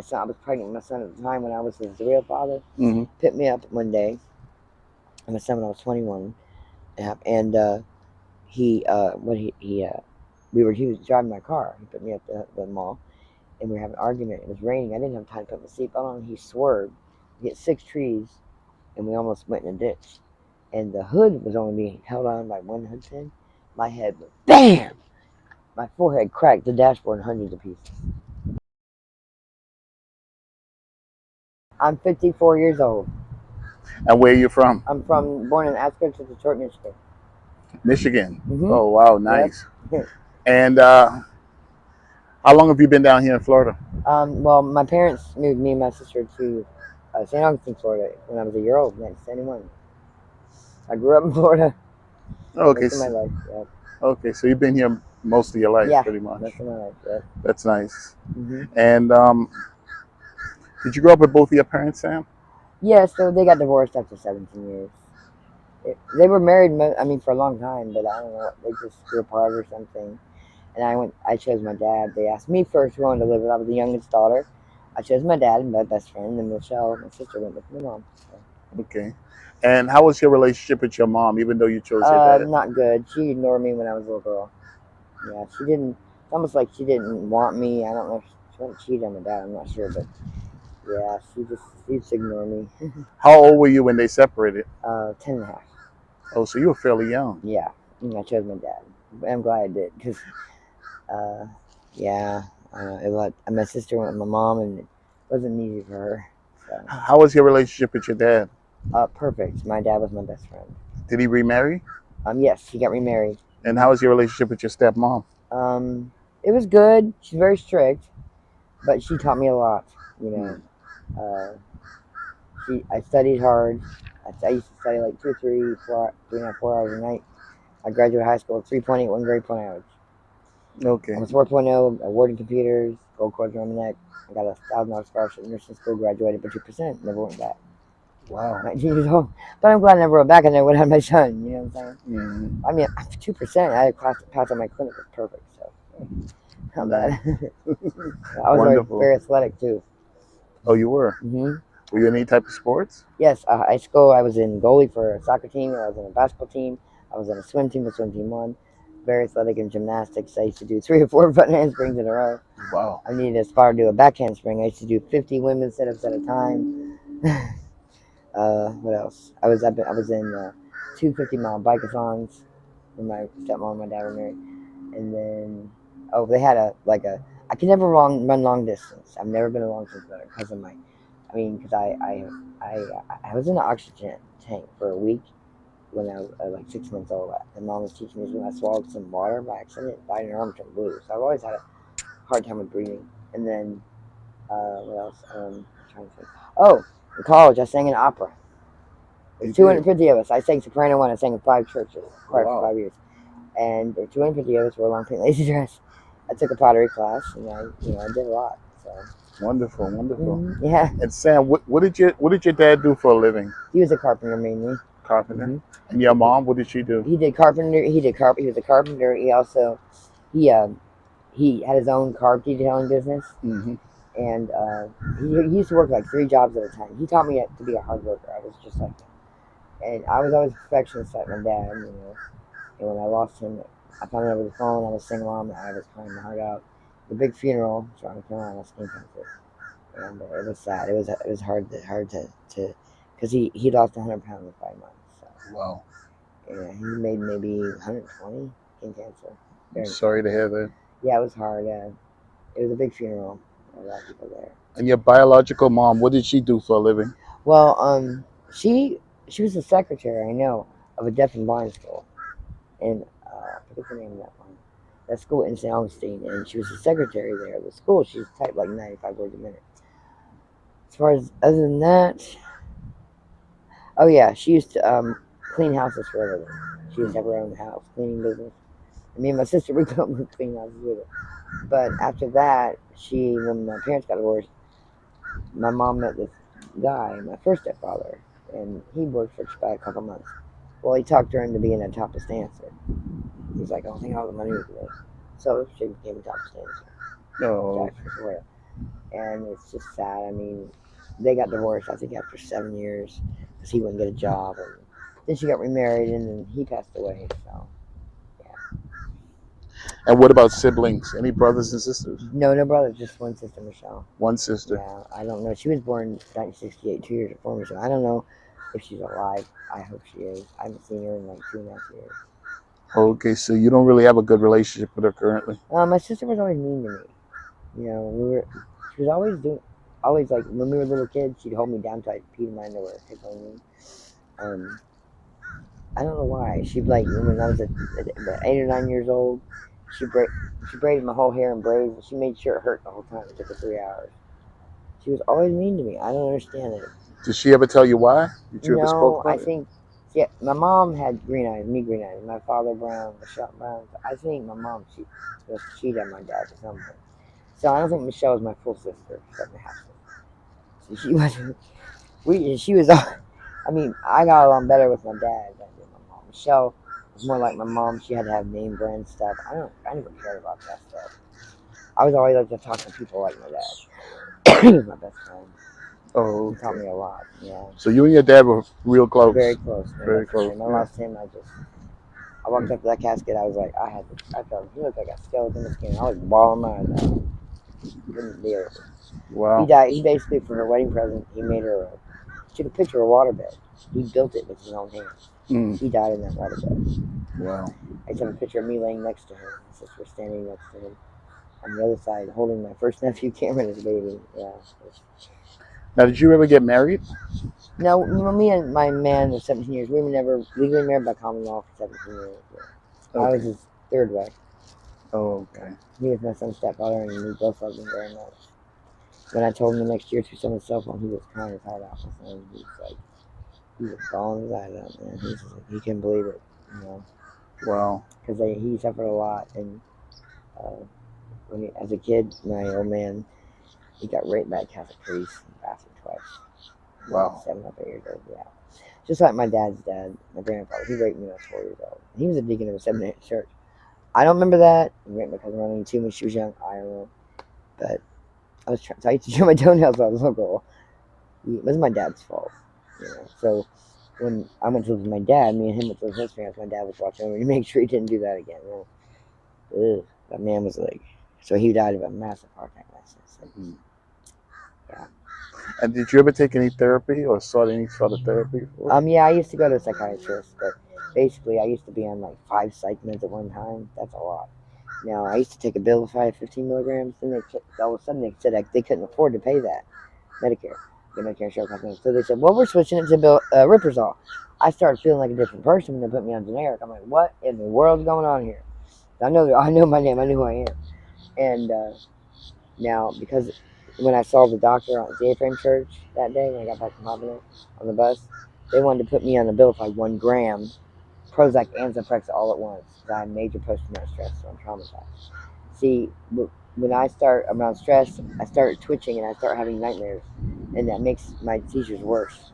my son. I was pregnant with my son at the time when I was his real father. Mm-hmm. Picked me up one day. And my son when I was 21. And he was driving my car. He put me at the mall, and we were having an argument. It was raining. I didn't have time to put my seatbelt on. He swerved. He hit 6 trees, and we almost went in a ditch. And the hood was only being held on by one hood pin. My head went BAM! My forehead cracked the dashboard in hundreds of pieces. I'm 54 years old. And where are you from? I'm born in outskirts of Detroit, Michigan. Michigan. Mm-hmm. Oh, wow, nice. Yep. And how long have you been down here in Florida? Well, my parents moved me and my sister to St. Augustine, Florida, when I was a year old, 1971. I grew up in Florida Okay. most of my life. Yep. Okay, so you've been here most of your life, Yeah, pretty much. most of my life. Yep. That's nice. Mm-hmm. And did you grow up with both of your parents, Sam? Yeah, so they got divorced after 17 years. They were married, for a long time, but I don't know, they just grew apart or something. And I chose my dad. They asked me first who I wanted to live with. I was the youngest daughter. I chose my dad and my best friend, and Michelle, my sister, went with my mom. So. Okay. And how was your relationship with your mom, even though you chose your dad? Not good. She ignored me when I was a little girl. Yeah, she didn't. It's almost like she didn't want me. I don't know if she went cheated on my dad. I'm not sure, but yeah, she just ignored me. How old were you when they separated? 10 and a half. Oh, so you were fairly young. Yeah, I chose my dad. I'm glad I did because, my sister went with my mom, and it wasn't easy for her. So. How was your relationship with your dad? Perfect. My dad was my best friend. Did he remarry? Yes, he got remarried. And how was your relationship with your stepmom? It was good. She's very strict, but she taught me a lot. You know, I studied hard. I used to study like 3.5, 4 hours a night. I graduated high school with 3.8 one grade point average. Okay. I was 4.0, awarded computers, gold cards around my neck. I got a $1,000 scholarship in nursing school, graduated by 2%, never went back. Wow. 19 years old. But I'm glad I never went back and I would have my son, you know what I'm saying? Mm-hmm. I mean, 2%, I had a class pass on my clinic was perfect, so not bad. I was very athletic too. Oh, you were? Mm-hmm. Were you in any type of sports? Yes, high school, I was in goalie for a soccer team, I was in a basketball team, I was in a swim team, the swim team won. Very athletic in gymnastics. I used to do 3 or 4 front handsprings in a row. Wow. I needed to aspire to do a back handspring. I used to do 50 women's sit-ups at a time. What else? I was in 2 50-mile bike-a-thons when my stepmom and my dad were married. And then, they had I could never run long distance. I've never been a long distance runner because of because I was in an oxygen tank for a week when I was like 6 months old. And mom was teaching me when I swallowed some water by accident, died in her arm turned blue. So I've always had a hard time with breathing. And then, what else? I'm trying to think. Oh, in college, I sang in opera. There's 250 of us. I sang soprano one. I sang in 5 churches for 5 years. And there were 250 of us wore long pink lacy dress. I took a pottery class, and I did a lot. So. Wonderful. Mm-hmm. Yeah. And Sam, what did your dad do for a living? He was a carpenter mainly. Carpenter. Mm-hmm. And your mom, what did she do? He did carpenter. He was a carpenter. He also he had his own carpet detailing business. Mm-hmm. And he used to work like 3 jobs at a time. He taught me to be a hard worker. I was just like him. And I was always a perfectionist like my dad, And when I lost him, I found out over the phone. I was single mom. I was crying my heart out. The big funeral, North Carolina, skin cancer, and it was sad. It was hard to because he lost 100 pounds in 5 months. So. Wow. Yeah, he made maybe 120 skin cancer. Sorry to hear that. Yeah, it was hard. It was a big funeral. A lot of people there. And your biological mom, what did she do for a living? Well, she was the secretary, I know, of a deaf and blind school, and I forget the name of that one. That school in St. Augustine, and she was the secretary there of the school. She typed like 95 words a minute. As far as other than that, oh yeah, she used to clean houses for a living. She used to have her own house cleaning business. And me and my sister we go clean houses with her. But after that, when my parents got divorced, my mom met this guy, my first stepfather, and he worked for about a couple months. Well, he talked her into being a topless dancer. He's like, I don't think all the money was good. So she became a topless dancer. No. and it's just sad. I mean, they got divorced, I think, after 7 years because he wouldn't get a job, and then she got remarried, and then he passed away. So, yeah. And what about siblings? Any brothers and sisters? No, no brother, just one sister, Michelle. One sister. Yeah, I don't know. She was born 1968, 2 years before me, so I don't know if she's alive. I hope she is. I haven't seen her in like 2.5 years. Okay, so you don't really have a good relationship with her currently. My sister was always mean to me. She was always like when we were little kids, she'd hold me down till I peed in my underwear, tickling me. Um, I don't know why. She'd like when I was at 8 or 9 years old, she braided my whole hair in braids, and she made sure it hurt the whole time. It took her 3 hours. She was always mean to me. I don't understand it. Did she ever tell you why? Did you ever spoke No, I about it? think yeah. My mom had green eyes, me green eyes. My father brown, Michelle brown. So I think my mom she had my dad or something. So I don't think Michelle was my full sister. She's like my half sister. So she wasn't. She was. I mean, I got along better with my dad than with my mom. Michelle was more like my mom. She had to have name brand stuff. I never cared about that stuff. I was always like to talk to people like my dad. He was my best friend. Oh, He taught okay. me a lot. Yeah. So you and your dad were real close. Very close. Very close. When I Yeah. lost him, I walked up to that casket. I was like, I felt he looked like a skeleton in skin. I was bawling my eyes out. Couldn't deal with it. He Wow. died. He basically, for her wedding present, he made her. Took a picture of a waterbed. He built it with his own hands. Mm. He died in that waterbed. Wow. I took a picture of me laying next to him. My sister standing next to him. On the other side, holding my first nephew Cameron as a baby. Yeah. Now, did you ever get married? No, me and my man of 17 years, we were never legally married by common law for 17 years. Yeah. I was Okay. his third wife. Oh, Yeah. okay. He was my son's stepfather, and we both loved him very much. When I told him the next year through someone's cell phone, he was crying his heart out. He was bawling his eyes out, man. He's just like, he couldn't believe it, Wow. because he suffered a lot. And as a kid, my old man, he got raped by a Catholic priest in the bathroom twice. Wow. 7 or 8 years old, yeah. Just like my dad's dad, my grandfather, he raped me when I was 4 years old. He was a deacon of a seminary church. I don't remember that. He raped my cousin running to me. She was young. I don't know. But I used to chew my toenails when I was a little girl. It was my dad's fault. So when I went to live with my dad, me and him went to his parents. My dad was watching over to make sure he didn't do that again. That man was like, so he died of a massive heart attack. Yeah. And did you ever take any therapy or sought any sort of therapy? Yeah, I used to go to a psychiatrist, but basically I used to be on like 5 psych meds at one time. That's a lot. Now I used to take a Abilify 15 milligrams, then all of a sudden they said they couldn't afford to pay that Medicare. The Medicare insurance company. So they said, well, we're switching it to Rippersol. I started feeling like a different person when they put me on generic. I'm like, what in the world's going on here? I know my name. I knew who I am. And now, because when I saw the doctor at the A-Frame Church that day, when I got back from Hopper on the bus, they wanted to put me on the bill for like 1 gram Prozac and Zyprexa all at once because I had major post-traumatic stress, so I'm traumatized. See, when around stress, I start twitching and I start having nightmares, and that makes my seizures worse.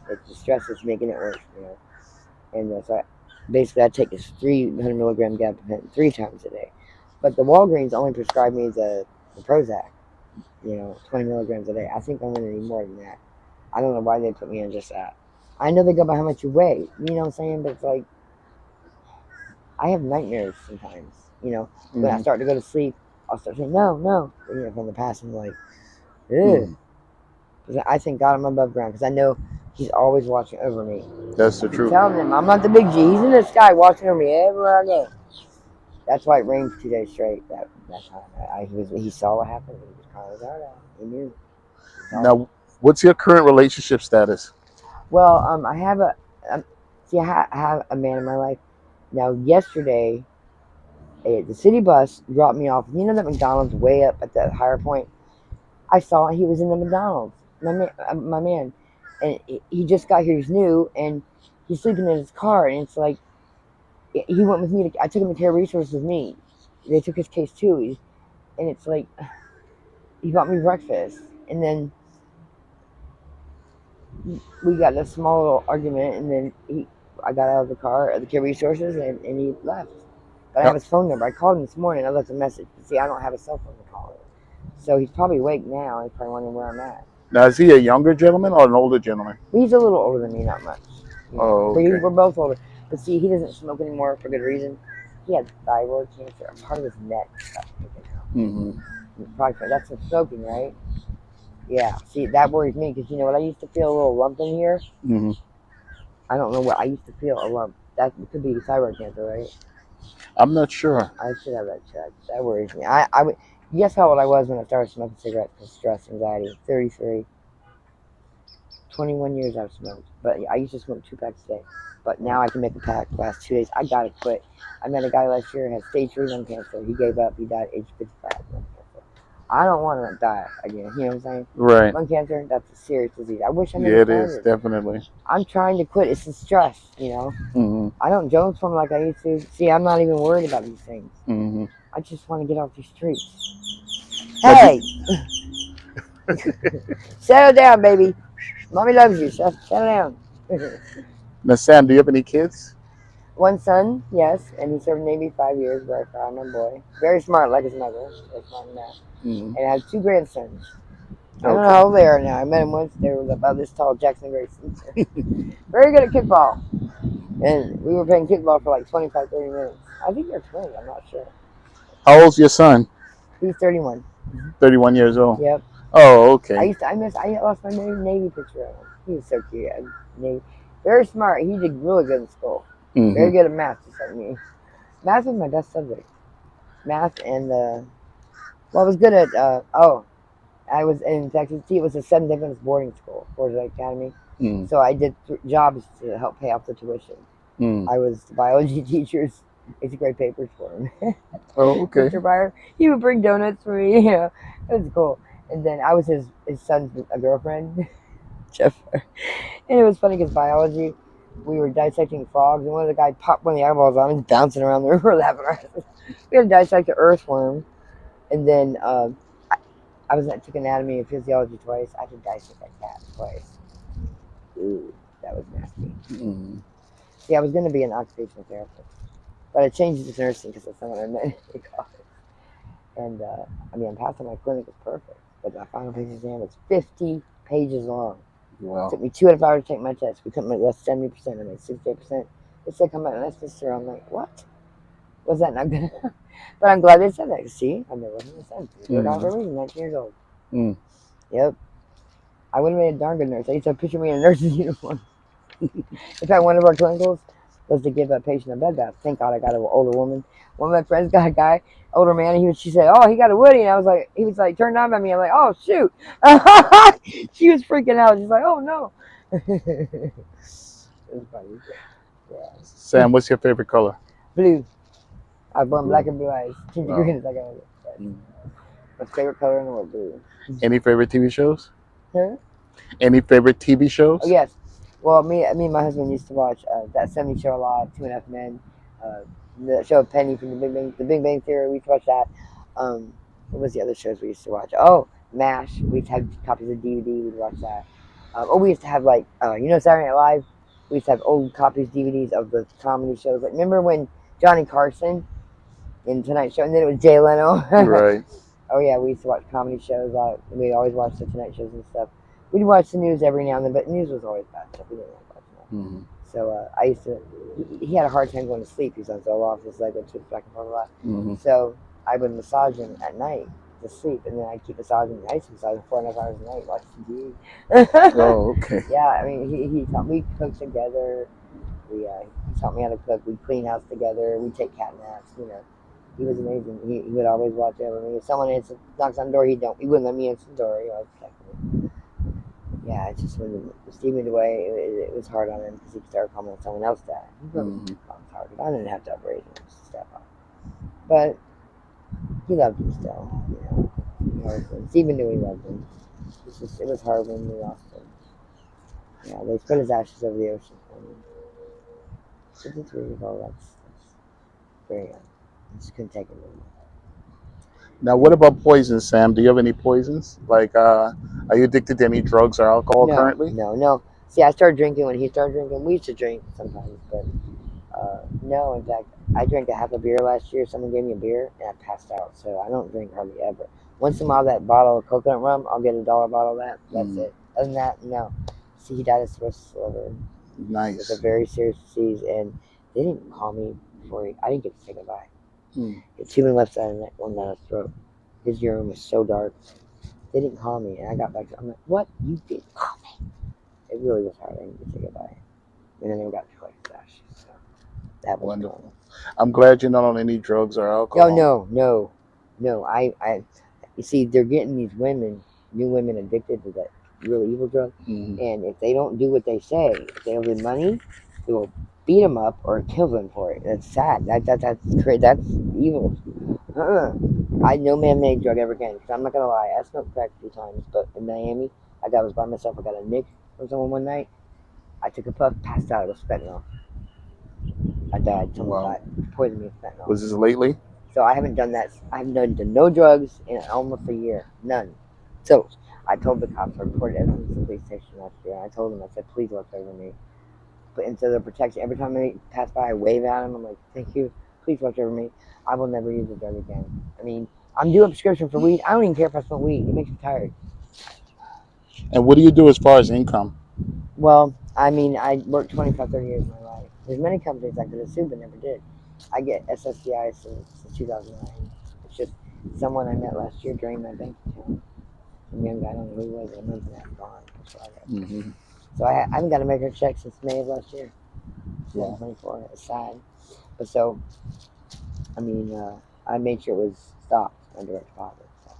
The stress is making it worse, And so basically, I take this 300 milligram gabapentin 3 times a day. But the Walgreens only prescribed me the Prozac, 20 milligrams a day. I think I'm going to need more than that. I don't know why they put me on just that. I know they go by how much you weigh, you know what I'm saying? But it's like, I have nightmares sometimes, When I start to go to sleep, I'll start saying, no, no, from the past, I'm like, ugh. Because I thank God I'm above ground, because I know He's always watching over me. That's the I keep truth. telling Him, I'm not the big G. He's in the sky watching over me everywhere I go. That's why it rained 2 days straight that time. He saw what happened. He was crying his heart out. He knew. Now, what's your current relationship status? Well, I have I have a man in my life. Now, yesterday, the city bus dropped me off. You know that McDonald's way up at that higher point? I saw he was in the McDonald's. My man. And he just got here. He's new, and he's sleeping in his car. And it's like, he went with me. I took him to Care Resources with me. They took his case too. And it's like, he bought me breakfast. And then we got in a small little argument. And then I got out of the car at the Care Resources, and he left. But I have his phone number. I called him this morning. I left a message. See, I don't have a cell phone to call him. So he's probably awake now. He's probably wondering where I'm at. Now, is he a younger gentleman or an older gentleman? He's a little older than me, not much. You know. Oh, okay. We're both older. But see, he doesn't smoke anymore for good reason. He had thyroid cancer. Part of his neck got taken out. Probably that's from smoking, right? Yeah. See, that worries me because you know what? I used to feel a little lump in here. I don't know what I used to feel a lump. That could be thyroid cancer, right? I'm not sure. I should have that checked. That worries me. I would guess how old I was when I started smoking cigarettes because stress, anxiety. 33. 21 years I've smoked, but I used to smoke 2 packs a day. But now I can make a pack last 2 days. I gotta quit. I met a guy last year who had stage 3 lung cancer. He gave up. He died at age 55. Lung cancer. I don't want to die again. You know what I'm saying? Right. Lung cancer, that's a serious disease. I wish I never Yeah, it started. is, definitely. I'm trying to quit. It's the stress, you know. I don't joke from like I used to. See, I'm not even worried about these things. I just want to get off these streets. Hey! Settle down, baby. Mommy loves you. Settle down. Now, Sam, do you have any kids? One son, yes, and he served Navy 5 years. Very proud of my boy. Very smart, like his mother. Very smart in that. And I have 2 grandsons. I don't know how old they are now. I met them once. They were about this tall, Jackson Grayson. Very good at kickball. And we were playing kickball for like 25, 30 minutes. I think they're twins. I'm not sure. How old's your son? He's 31. 31 years old. Yep. Oh, okay. I lost my Navy picture of him. He was so cute. Navy. Very smart. He did really good in school. Very good at math, just like me. Math was my best subject. Math and I was good at I was in Texas. It was a 7 different boarding school, Florida Academy. So I did jobs to help pay off the tuition. I was the biology teacher's. I used to grade papers for him. Oh, okay. Mr. Byer, he would bring donuts for me. Yeah, it was cool. And then I was his son's girlfriend, Jeff. And it was funny because biology, we were dissecting frogs, and one of the guys popped one of the eyeballs on him, bouncing around the room. We were laughing. We had to dissect an earthworm, and then I took anatomy and physiology twice. I had to dissect a cat twice. Ooh, that was nasty. See, I was going to be an occupational therapist, but I changed it to nursing because that's not what I meant in college. And I'm passing my clinic was perfect, but my final page exam was 50 pages long. Wow. It took me 2.5 hours to take my test. We couldn't make less 70%. I made 68%. They said come out and that's this, sir. I'm like, what? Was that not good? But I'm glad they said that. See, I never listened to sense. They were out for a reason. 19 years old. Yep. I would have made a darn good nurse. I used to picture me in a nurse's uniform. In fact, one of our clinicals was to give a patient a bed bath. Thank God I got an older woman. One of my friends got a guy, older man, and she said, "Oh, he got a Woody," and he was like, turned on by me. I'm like, "Oh shoot!" She was freaking out. She's like, "Oh no!" It was funny. Yeah. Sam, what's your favorite color? Blue. I was born black and blue eyes. Ginger green is like my favorite color in the world, blue. Any favorite TV shows? Huh? Any favorite TV shows? Oh, yes. Well, me and my husband used to watch that 70s show a lot, 2.5 Men, the show Penny from the Big Bang Theory. We used to watch that. What was the other shows we used to watch? Oh, MASH. We used to have copies of DVD. We'd watch that. We used to have Saturday Night Live. We used to have old copies, DVDs of the comedy shows. Like, remember when Johnny Carson in Tonight Show, and then it was Jay Leno. Right. Oh yeah, we used to watch comedy shows. We always watched the Tonight Shows and stuff. We'd watch the news every now and then, but news was always bad stuff. We didn't like watching that. So I used to. He had a hard time going to sleep. He was on so off his leg would twitch back and forth a lot. So I would massage him at night to sleep, and then I'd keep massaging. I used to massage him 4.5 hours a night watching TV. Oh, okay. Yeah, I mean, he taught me to cook together. He taught me how to cook. We'd clean house together. We'd take cat naps. He was amazing. He would always watch over me. If someone knocks on the door, he wouldn't let me answer the door. He always protected me. Yeah, it's just when Steve moved away, it was hard on him because he started calling someone else dad. It was hard. I didn't have to upgrade him to step up, but he loved him still. Steven knew he loved him. It was hard when we lost him. Yeah, they spread his ashes over the ocean for me. 53 years old. That's very young. I just couldn't take it anymore. Now, what about poisons, Sam? Do you have any poisons? Like, are you addicted to any drugs or alcohol currently? No. See, I started drinking when he started drinking. We used to drink sometimes, but no. In fact, I drank a half a beer last year. Someone gave me a beer, and I passed out. So I don't drink hardly ever. Once in a while, that bottle of coconut rum, I'll get $1 bottle of that. That's Mm, it. Other than that, no. See, he died of cirrhosis of the liver. It's a nice. very serious disease, and they didn't call me before I didn't get to say goodbye. Mm. It's two on the left side and one down his throat. His urine was so dark. They didn't call me, and I got back. I'm like, what? You didn't call me? It really was hard. I didn't get to say goodbye, and then they got to collect his ashes. So that was fun. Wonderful. I'm glad you're not on any drugs or Oh alcohol. no. You see, they're getting these women, new women, addicted to that really evil drug, Mm. and if they don't do what they say, if they don't give money, they will beat them up or kill them for it. That's sad. That's crazy. That's evil. I no man-made drug ever again. Because I'm not gonna lie, I smoked crack a few times, but in Miami, I was by myself. I got a nick from someone one night. I took a puff, passed out. It was fentanyl. I died. Someone Wow. died, poisoned me with fentanyl. Was this lately? So I haven't done that. I haven't done no drugs in almost a year. None. So I told the cops. I reported everything to the police station last year. I told them, I said, please watch over me. But instead of protection, every time I pass by, I wave at them. I'm like, thank you. Please watch over me. I will never use a drug again. I mean, I'm doing a prescription for weed. I don't even care if I smoke weed. It makes me tired. And what do you do as far as income? Well, I mean, I worked 25, 30 years of my life. There's many companies I could have sued but never did. I get SSDI since 2009. It's just someone I met last year drained my bank account. Some young guy, I don't know who he was, a month and a half gone. That's what I got. Mm-hmm. So I haven't got to make a check since May of last year, Wow. 2024. It's sad. But so, I mean, I made sure it was stopped on direct deposit. So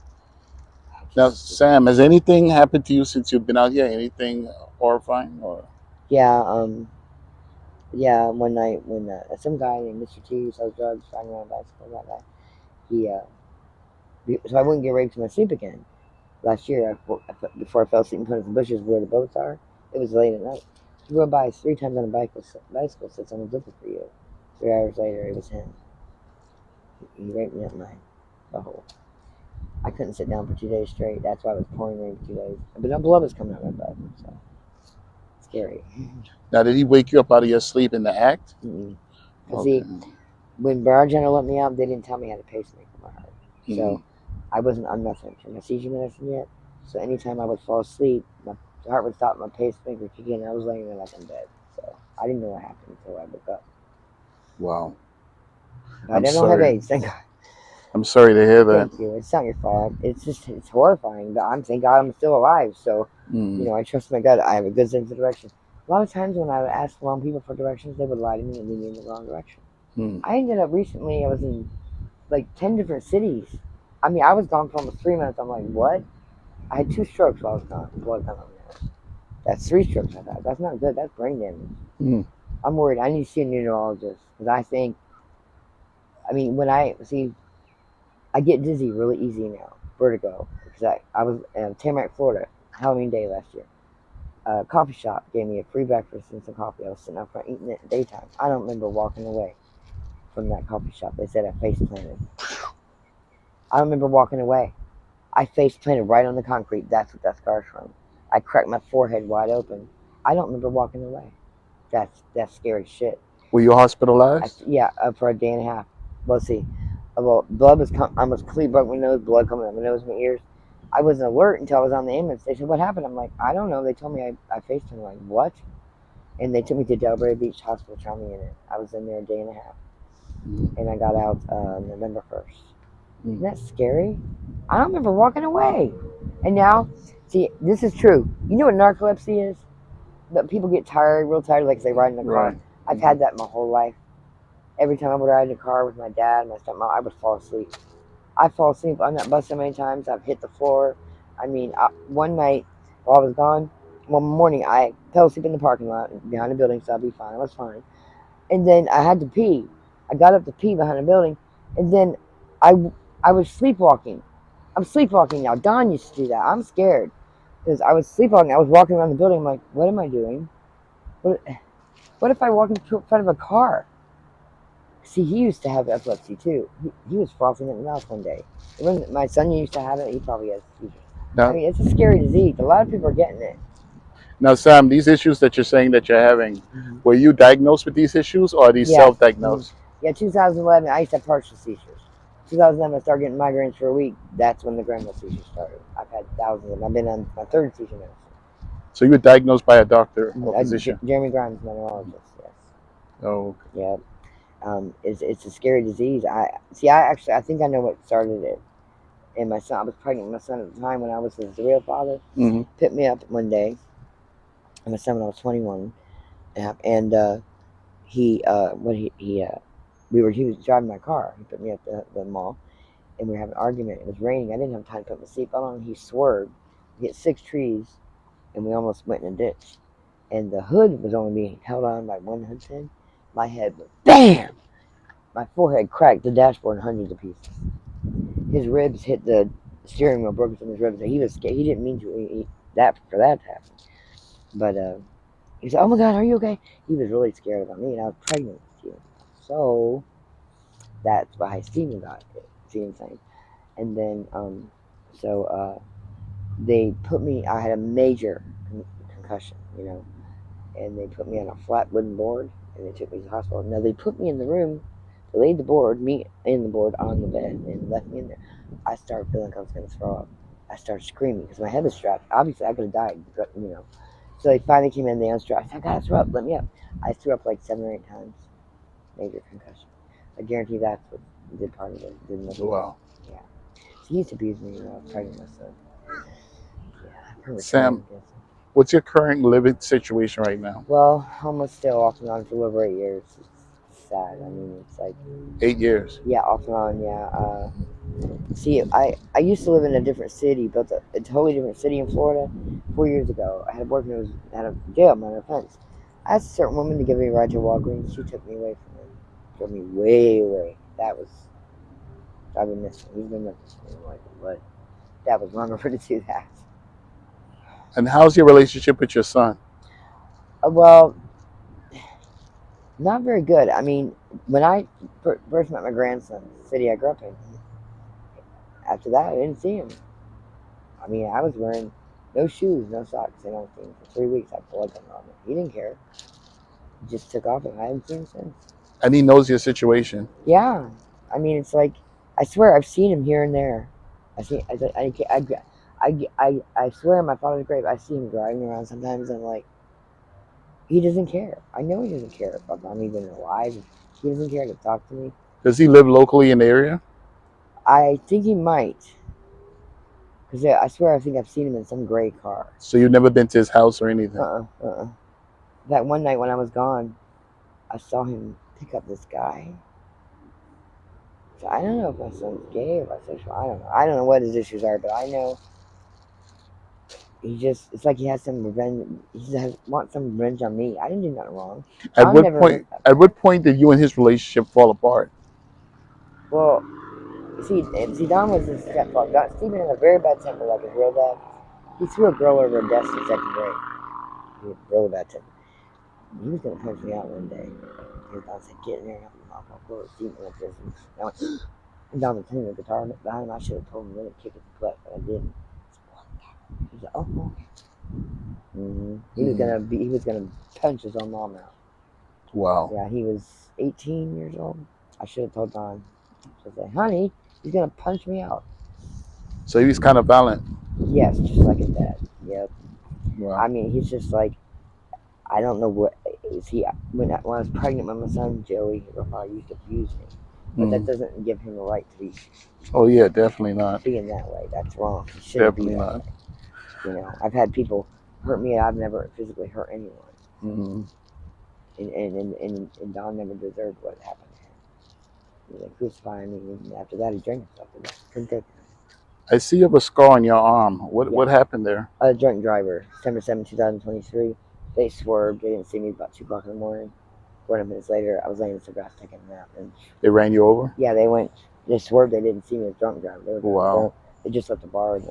Now, Sam, has anything happened to you since you've been out here? Anything horrifying or? yeah, yeah. One night when some guy named Mr. T sells drugs, riding around a bicycle, that guy, he so I wouldn't get raped in my sleep again. Last year, before I fell asleep in front of the bushes where the boats are, it was late at night. He rode by us 3 times on a bicycle, said someone's looking for you. 3 hours later, it was him. He raped me at my butthole. I couldn't sit down for 2 days straight. That's why I was pouring rain for 2 days. But no blood was coming out of my butt, so scary. Now, did he wake you up out of your sleep in the act? Because Okay. see, when Bar General let me out, they didn't tell me I had a pacemaker in my heart. Mm-hmm. So I wasn't on nothing from my seizure medicine yet. So anytime I would fall asleep, my heart would stop, my pacemaker would kick in, and I was laying there like in bed. So I didn't know what happened until I woke up. Wow. But I'm I don't have sorry. AIDS, thank God. I'm sorry to hear that. Thank you. It's not your fault. It's horrifying. But thank God I'm still alive. So, Mm. I trust my gut. I have a good sense of direction. A lot of times when I would ask wrong people for directions, they would lie to me and lead me in the wrong direction. Mm. I ended up recently, I was in like 10 different cities. I mean, I was gone for almost 3 minutes. I'm like, what? I had 2 strokes while I was gone. Blood coming out of my nose. That's 3 strokes I had. That's not good. That's brain damage. Mm. I'm worried. I need to see a neurologist because I think, I mean, I get dizzy really easy now, vertigo, because I was in Tamarack, Florida, Halloween Day last year. A coffee shop gave me a free breakfast and some coffee. I was sitting out front eating it at daytime. I don't remember walking away from that coffee shop. They said I face planted. I don't remember walking away. I face planted right on the concrete. That's what that scar's from. I cracked my forehead wide open. I don't remember walking away. That's scary shit. Were you hospitalized? Yeah, for a day and a half. Well, see, blood was I almost completely broke my nose, blood coming out my nose and my ears. I wasn't alert until I was on the ambulance. They said, "What happened?" I'm like, "I don't know." They told me I faced him. Like, what? And they took me to Delray Beach Hospital Trauma Unit. I was in there a day and a half, Mm. and I got out November 1st. Mm. Isn't that scary? I don't remember walking away. And now, see, this is true. You know what narcolepsy is? But people get tired, real tired, like they ride in the car. Right. I've had that my whole life. Every time I would ride in the car with my dad, my stepmom, I would fall asleep. I fall asleep on that bus so many times. I've hit the floor. I mean, one night while I was gone, one morning I fell asleep in the parking lot behind the building, so I'll be fine. I was fine. And then I had to pee. I got up to pee behind the building, and then I, I was sleepwalking. I'm sleepwalking now. Don used to do that. I'm scared because I was sleepwalking. I was walking around the building. I'm like, what am I doing? What, what if I walk in front of a car? See, he used to have epilepsy too. He was frothing at the mouth one day. When my son used to have it, he probably has seizures. I Now, mean, it's a scary disease. A lot of people are getting it. now, Sam, these issues that you're saying that you're having, Mm-hmm. were you diagnosed with these issues or are these Yes. Mm-hmm. self-diagnosed? Yeah, 2011, I used to have partial seizures. 2007, I started getting migraines for a week. That's when the grandma seizures started. I've had thousands of them. I've been on my third seizure now. So you were diagnosed by a doctor or physician? Jeremy Grimes, my neurologist. Yes. Oh, okay. Yeah. It's a scary disease. I think I know what started it. And my son, I was pregnant with my son at the time when I was his real father. Mm-hmm. Picked me up one day, and my son when I was 21, and he was driving my car. He put me at the mall, and we were having an argument. It was raining. I didn't have time to put my seatbelt on. He swerved. We hit 6 trees, and we almost went in a ditch. And the hood was only being held on by one hood pin. My head went BAM! My forehead cracked the dashboard in hundreds of pieces. His ribs hit the steering wheel, broke some of his ribs. He was scared. He didn't mean for that to happen. But he said, "Oh my God, are you okay?" He was really scared about me, and I was pregnant with you. So that's why Steven got it. See what I'm saying? And then they put me. I had a major concussion, and they put me on a flat wooden board, and they took me to the hospital. Now they put me in the room. They laid me in the board on the bed, and left me in there. I started feeling like I was going to throw up. I started screaming because my head was strapped. Obviously, I could have died. So they finally came in. They unstrapped. I said, "I gotta throw up. Let me up." I threw up like 7 or 8 times. Major concussion. I guarantee that's what did part of it. Did most of it. Wow. Yeah. So he used to abuse me when I was pregnant with my son. Yeah. Sam, what's your current living situation right now? Well, homeless still off and on for over 8 years. It's sad. I mean, it's like 8 years. yeah, off and on. Yeah. See, I used to live in a different city, built a totally different city in Florida 4 years ago. I had a boyfriend who was out of jail, minor offense. I asked a certain woman to give me a ride to Walgreens. She took me away from him. Drove me way away. I've been missing. He's been missing. Like, but that was wrong of her to do that. And how's your relationship with your son? Well, not very good. I mean, when I first met my grandson, the city I grew up in, after that, I didn't see him. I mean, I was wearing no shoes, no socks, and everything for 3 weeks. I had blood coming on me. He didn't care. He just took off, and I haven't seen him since. And he knows your situation. Yeah, I mean, it's like I swear I've seen him here and there. I swear on my father's grave, I see him driving around sometimes. And I'm like, he doesn't care. I know he doesn't care if I'm even alive. He doesn't care to talk to me. Does he live locally in the area? I think he might. Because I swear I think I've seen him in some gray car. So you've never been to his house or anything? That one night when I was gone, I saw him pick up this guy. So I don't know if my son's gay or bisexual. I don't know. I don't know what his issues are, but I know it's like he has some revenge. Wants some revenge on me. I didn't do nothing wrong. At I'll what never point? hurt that At boy. what point did you and his relationship fall apart? Well, Don was his stepfather. Stephen had a very bad temper, like his real dad. He threw a girl over a desk in second grade. He had really bad temper. He was gonna punch me out one day. Don said, "Get in there and help your mom." I'll blow his feet like this. And I went, and Don was playing the guitar behind him. I should have told him to really kick it to butt, but I didn't. He said, "Oh, okay." He was gonna punch his own mom out. Wow. Yeah, he was 18 years old. I should have told Don. I said, "Honey, he's gonna punch me out." So he was kind of violent. Yes, just like his dad. Yep. Wow. I mean, he's just like, I don't know what is he. When I was pregnant with my son Joey, he probably used to abuse me, but that doesn't give him a right to be. Oh yeah, definitely not. Being that way, that's wrong. He shouldn't be Definitely that not. way. I've had people hurt me. I've never physically hurt anyone. Mm-hmm. And Don never deserved what happened to him. He crucified me, and after that, he drank himself to death. Couldn't take it. I see you have a scar on your arm. What happened there? A drunk driver, September 7, 2023. They swerved. They didn't see me about 2 o'clock in the morning. 40 minutes later, I was laying in the grass taking a nap. And They ran you over? yeah, they swerved. They didn't see me as drunk driver. Wow. They just left the bar. And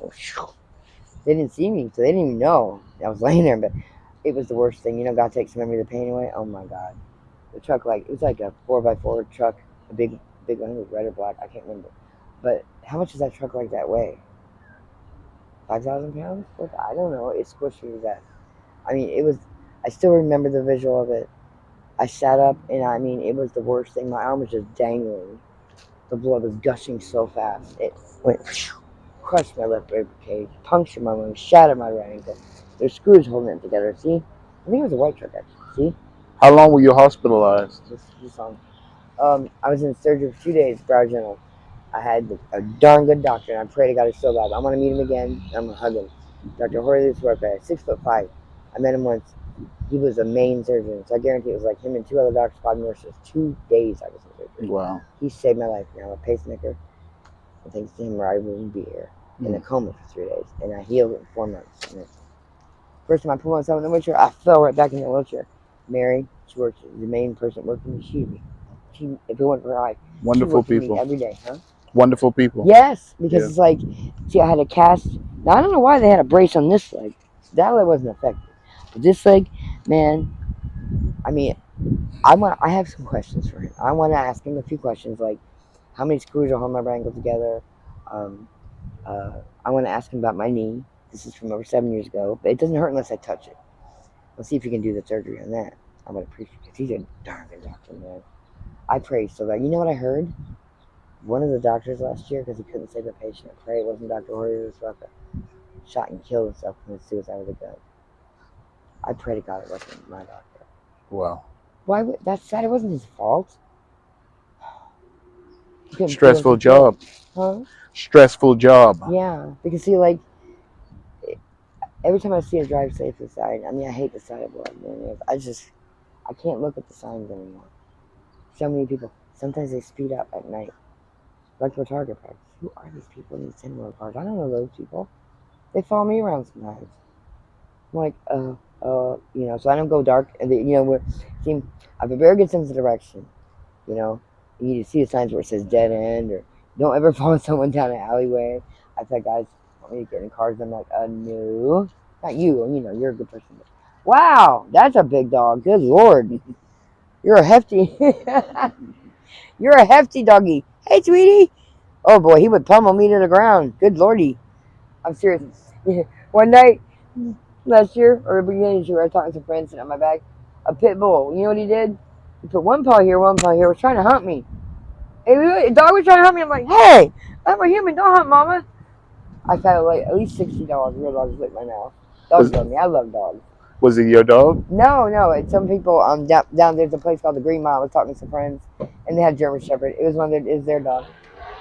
they didn't see me, so they didn't even know I was laying there. But it was the worst thing. God takes the memory of the pain away. Oh my God. The truck, it was like a 4x4 truck, a big one. It was red or black. I can't remember. But how much does that truck like that weigh? 5,000 pounds? I don't know. It squished me to death. I mean, it was. I still remember the visual of it. I sat up, and I mean, it was the worst thing. My arm was just dangling. The blood was gushing so fast. It went, crushed my left rib cage, punctured my lung, shattered my right ankle. There's screws holding it together. See? I think it was a white truck actually. See? How long were you hospitalized? This song. I was in surgery for 2 days, Broward General. I had a darn good doctor, and I pray to God he's still alive. I'm gonna meet him again. I'm gonna hug him. Dr. Jorge Suarez, 6'5". I met him once. He was a main surgeon, so I guarantee it was like him and two other doctors, 5 nurses. 2 days I was in surgery. Wow. He saved my life. Now I'm a pacemaker. And thanks to him, I wouldn't be here in a coma for 3 days, and I healed in 4 months. And first time I put myself in the wheelchair, I fell right back in the wheelchair. Mary, she works. The main person working with me. She, if it wasn't for her life, Wonderful she people. every day, huh? Wonderful people. Yes, because it's like, see, I had a cast. Now I don't know why they had a brace on this leg. That leg wasn't affected, but this leg, man. I mean, I have some questions for him. I want to ask him a few questions, like how many screws are holding my ankle together. Um, I want to ask him about my knee. This is from over 7 years ago, but it doesn't hurt unless I touch it. Let's see if he can do the surgery on that. I would appreciate it. He's a darn good doctor, man. I pray so that, you know what I heard? One of the doctors last year, because he couldn't save a patient, I pray it wasn't Dr. Jorge Suarez, shot and killed himself from his suicide with a gun. I pray to God it wasn't my doctor. Wow. Why? That's sad. It wasn't his fault. Stressful job. Huh? Stressful job. Yeah, because see, like, every time I see a drive safely sign, I mean, I hate the sight of blood, man. I can't look at the signs anymore. So many people, sometimes they speed up at night, like for target practice. Who are these people in these 10-wheel cars? I don't know those people. They follow me around sometimes. I'm like, so I don't go dark. And see, I have a very good sense of direction. You know, you see the signs where it says dead end, or don't ever follow someone down an alleyway. I've had guys want me to get in cars. I'm like, no, not you. You know, you're a good person. Wow, that's a big dog. Good Lord, you're a hefty, you're a hefty doggy. Hey, sweetie. Oh boy, he would pummel me to the ground. Good Lordy, I'm serious. One night last year or beginning of this year, I was talking to some friends sitting on my back. A pit bull. You know what he did? He put one paw here, one paw here. Was trying to hunt me. A dog was trying to hunt me. I'm like, hey, I'm a human. Don't hunt, mama. I've had like at least 60 dogs. Real dogs lick my mouth. Dogs love me. I love dogs. Was it your dog? No. It's some people down there's a place called the Green Mile. I was talking to some friends, and they had German Shepherd. It was their dog,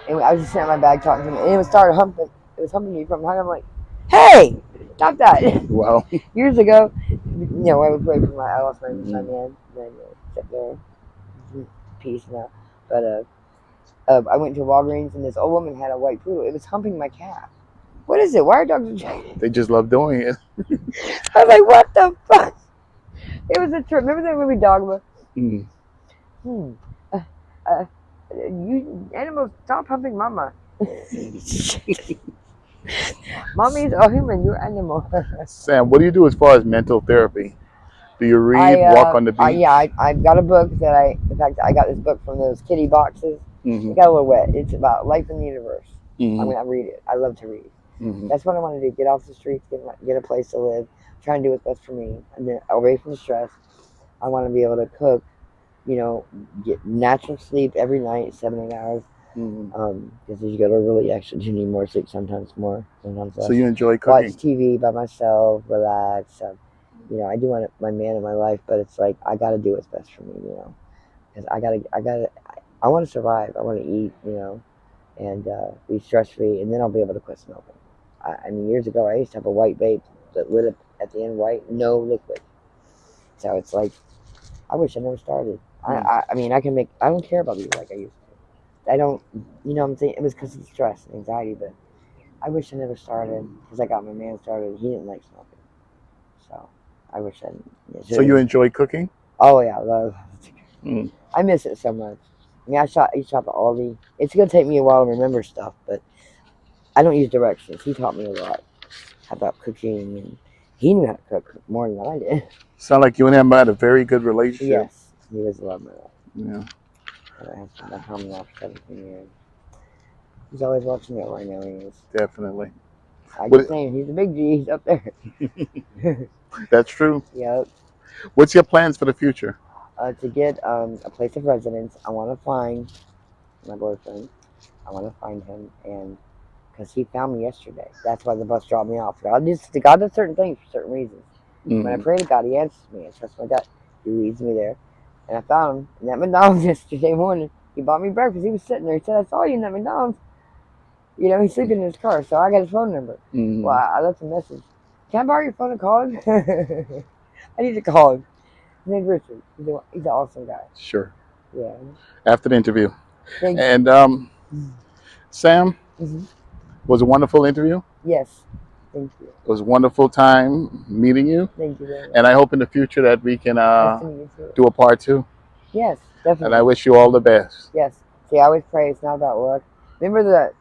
and I was just sitting on my bag talking to them, and it started humping. It was humping me from behind. I'm like, hey, stop that. Wow. Years ago, I was waiting for I lost my man. Then sat there, peace now. But I went to Walgreens, and this old woman had a white poodle. It was humping my calf. What is it? Why are dogs? They just love doing it. I was like, what the fuck? It was a trip. Remember that movie Dogma? Mm. You animals, stop humping mama. Mommy's a human. You're animal. Sam, what do you do as far as mental therapy? Do you read, walk on the beach? I've got a book that in fact, I got this book from those kitty boxes. It got a little wet. It's about life in the universe. I mean, I read it. I love to read. That's what I want to do. Get off the streets, get a place to live, try and do what's best for me. And then away from the stress, I want to be able to cook, get natural sleep every night, 7, 8 hours. Because you got to really actually, you need more sleep, sometimes more, sometimes less. So you enjoy cooking? Watch TV by myself, relax. I do want my man in my life, but it's like I got to do what's best for me, because I want to survive. I want to eat, and be stress free, and then I'll be able to quit smoking. I mean, years ago, I used to have a white vape that lit up at the end white, no liquid. So it's like, I wish I never started. I mean, I don't care about people like I used to. I don't, what I'm saying? It was because of stress and anxiety, but I wish I never started, because I got my man started. He didn't like smoking. So I wish I didn't. So you enjoy cooking? Oh, yeah, I love it. I miss it so much. I mean, I shop at Aldi. It's going to take me a while to remember stuff, but I don't use directions. He taught me a lot about cooking, and he knew how to cook more than I did. Sound like you and him had a very good relationship. Yes, he was a love my life. Yeah. And I've been home now for 17 years. He's always watching me right now. He is. Definitely. I keep saying he's a big G. He's up there. That's true. Yep. What's your plans for the future? To get a place of residence, I want to find my boyfriend. I want to find him, and because he found me yesterday. That's why the bus dropped me off. God does certain things for certain reasons. When I Mm-hmm. pray to God, He answers me. I trust my gut. He leads me there. And I found him in that McDonald's yesterday morning. He bought me breakfast. He was sitting there. He said, I saw you in that McDonald's. You know, he's sleeping in his car, so I got his phone number. Well, Mm-hmm. I left a message. Can I borrow your phone and call him? I need to call him. His name's Richard. He's an awesome guy. Sure. Yeah. After the interview. Thank you. And Sam, Hmm. was a wonderful interview. Yes. Thank you. It was a wonderful time meeting you. Thank you very And much. I hope in the future that we can Nice to meet you too. do a part two. Yes, And I definitely. wish you all the best. Yes. See, I always pray it's not about luck. Remember